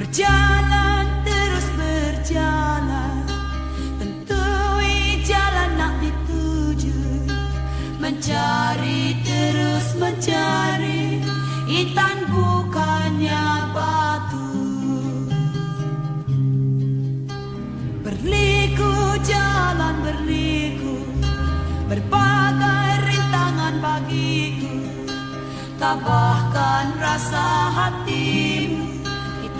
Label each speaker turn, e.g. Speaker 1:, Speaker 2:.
Speaker 1: Berjalan terus berjalan, tentui jalan nak dituju. Mencari terus mencari, intan bukannya batu. Berliku jalan berliku, berbagai rintangan bagiku. Tabahkan rasa hati